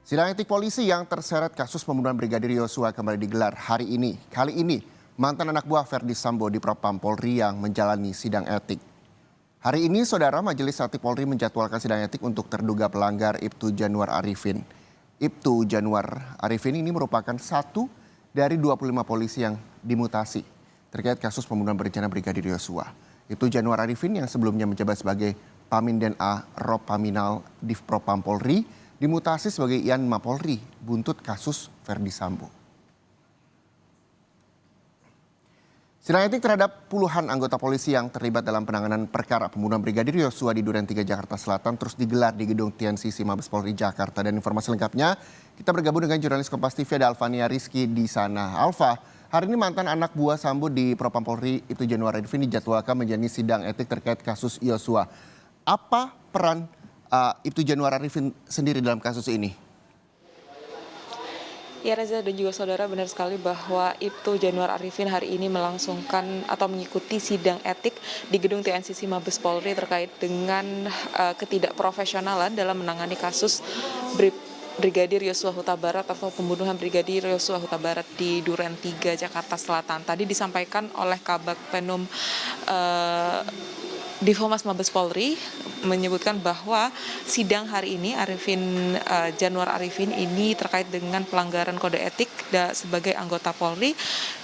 Sidang etik polisi yang terseret kasus pembunuhan Brigadir Yosua kembali digelar hari ini. Kali ini, mantan anak buah Verdi Sambo di Propam Polri yang menjalani sidang etik. Hari ini, Saudara, Majelis Etik Polri menjadwalkan sidang etik untuk terduga pelanggar Ibtu Januar Arifin. Ibtu Januar Arifin ini merupakan satu dari 25 polisi yang dimutasi terkait kasus pembunuhan berencana Brigadir Yosua. Ibtu Januar Arifin yang sebelumnya menjabat sebagai Paminden A Ropaminal Div Propam Polri dimutasi sebagai Ian Mapolri buntut kasus Verdi Sambo. Sidang etik terhadap puluhan anggota polisi yang terlibat dalam penanganan perkara pembunuhan Brigadir Yosua di Duren 3 Jakarta Selatan terus digelar di gedung TNCC Mabes Polri Jakarta. Dan informasi lengkapnya kita bergabung dengan jurnalis Kompas TV ada Alvania Rizky di sana. Alva, hari ini mantan anak buah Sambo di Propam Polri Ibtu Januar Arifin dijadwalkan menjalani sidang etik terkait kasus Yosua. Apa peran Ibtu Januar Arifin sendiri dalam kasus ini? Ya Reza dan juga saudara, benar sekali bahwa Ibtu Januar Arifin hari ini melangsungkan atau mengikuti sidang etik di gedung TNCC Mabes Polri terkait dengan ketidakprofesionalan dalam menangani kasus Brigadir Yosua Huta Barat atau pembunuhan Brigadir Yosua Huta Barat di Duren 3 Jakarta Selatan. Tadi disampaikan oleh Kabag Penum Difomas Mabes Polri menyebutkan bahwa sidang hari ini Januar Arifin ini terkait dengan pelanggaran kode etik sebagai anggota Polri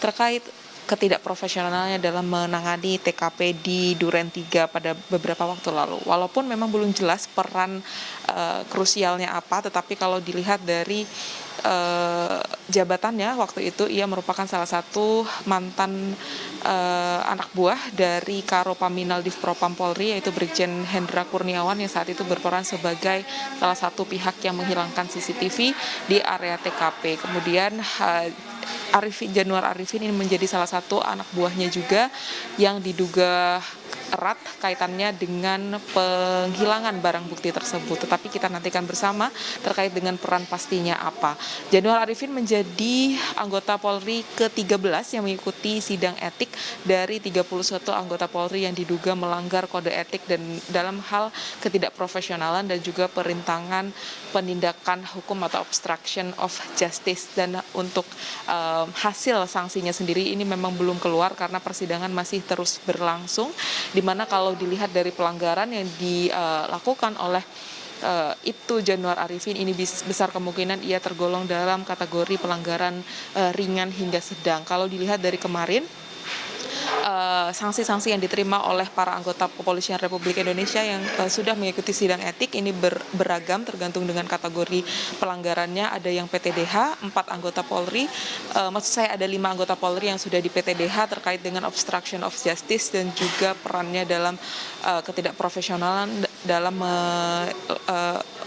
terkait ketidakprofesionalnya dalam menangani TKP di Duren 3 pada beberapa waktu lalu. Walaupun memang belum jelas peran krusialnya apa, tetapi kalau dilihat dari jabatannya waktu itu ia merupakan salah satu mantan anak buah dari Karo Paminal Div Propam Polri yaitu Brigjen Hendra Kurniawan yang saat itu berperan sebagai salah satu pihak yang menghilangkan CCTV di area TKP. Kemudian Januar Arifin ini menjadi salah satu anak buahnya juga yang diduga erat kaitannya dengan penghilangan barang bukti tersebut. Tetapi kita nantikan bersama terkait dengan peran pastinya apa. Januar Arifin menjadi anggota Polri ke-13 yang mengikuti sidang etik dari 31 anggota Polri yang diduga melanggar kode etik dan dalam hal ketidakprofesionalan dan juga perintangan penindakan hukum atau obstruction of justice. Dan untuk hasil sanksinya sendiri ini memang belum keluar karena persidangan masih terus berlangsung, di mana kalau dilihat dari pelanggaran yang dilakukan oleh Ibtu Januar Arifin ini besar kemungkinan ia tergolong dalam kategori pelanggaran ringan hingga sedang. Kalau dilihat dari kemarin, sanksi-sanksi yang diterima oleh para anggota Kepolisian Republik Indonesia yang sudah mengikuti sidang etik ini beragam tergantung dengan kategori pelanggarannya. Ada yang PTDH, 4 anggota Polri, maksud saya ada 5 anggota Polri yang sudah di PTDH terkait dengan obstruction of justice dan juga perannya dalam ketidakprofesionalan dalam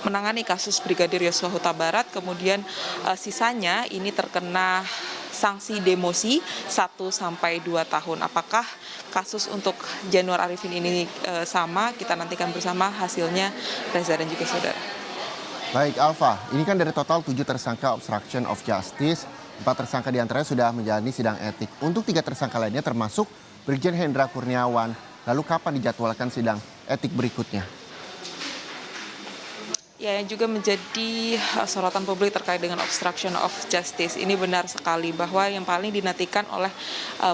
menangani kasus Brigadir Yosua Huta Barat. Kemudian sisanya ini terkena sanksi demosi 1 sampai 2 tahun. Apakah kasus untuk Januar Arifin ini sama? Kita nantikan bersama hasilnya, Reza dan juga saudara. Baik, Alfa, ini kan dari total 7 tersangka obstruction of justice, 4 tersangka diantaranya sudah menjalani sidang etik. Untuk 3 tersangka lainnya termasuk Brigjen Hendra Kurniawan. Lalu kapan dijadwalkan sidang etik berikutnya? Ya, yang juga menjadi sorotan publik terkait dengan obstruction of justice. Ini benar sekali bahwa yang paling dinantikan oleh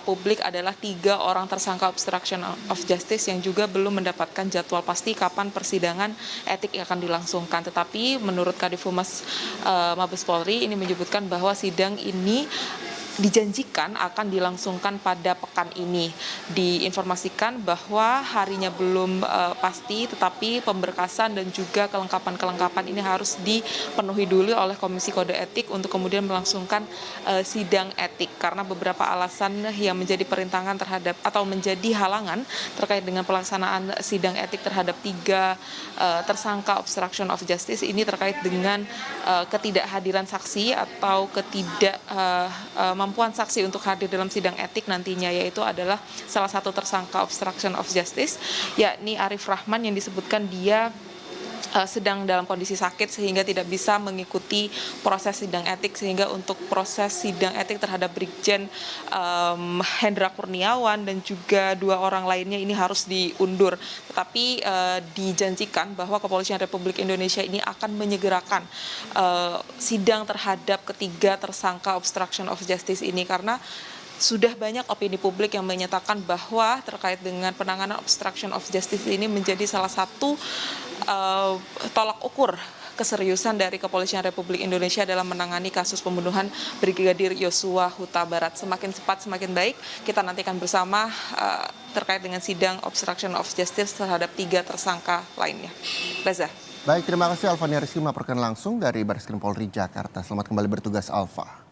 publik adalah 3 orang tersangka obstruction of justice yang juga belum mendapatkan jadwal pasti kapan persidangan etik yang akan dilangsungkan. Tetapi menurut Kadif Humas Mabes Polri ini menyebutkan bahwa sidang ini dijanjikan akan dilangsungkan pada pekan ini. Diinformasikan bahwa harinya belum pasti, tetapi pemberkasan dan juga kelengkapan-kelengkapan ini harus dipenuhi dulu oleh Komisi Kode Etik untuk kemudian melangsungkan sidang etik. Karena beberapa alasan yang menjadi perintangan terhadap atau menjadi halangan terkait dengan pelaksanaan sidang etik terhadap 3 tersangka obstruction of justice ini terkait dengan ketidakhadiran saksi atau kemampuan saksi untuk hadir dalam sidang etik nantinya, yaitu adalah salah satu tersangka obstruction of justice yakni Arif Rahman yang disebutkan dia sedang dalam kondisi sakit sehingga tidak bisa mengikuti proses sidang etik, sehingga untuk proses sidang etik terhadap Brigjen Hendra Kurniawan dan juga 2 orang lainnya ini harus diundur. Tetapi dijanjikan bahwa Kepolisian Republik Indonesia ini akan menyegerakan sidang terhadap ketiga tersangka obstruction of justice ini, karena sudah banyak opini publik yang menyatakan bahwa terkait dengan penanganan obstruction of justice ini menjadi salah satu tolak ukur keseriusan dari Kepolisian Republik Indonesia dalam menangani kasus pembunuhan Brigadir Yosua Huta Barat. Semakin cepat semakin baik. Kita nantikan bersama terkait dengan sidang obstruction of justice terhadap 3 tersangka lainnya. Reza. Baik, terima kasih Alfania Rizky melaporkan langsung dari Barreskrim Polri Jakarta. Selamat kembali bertugas Alfa.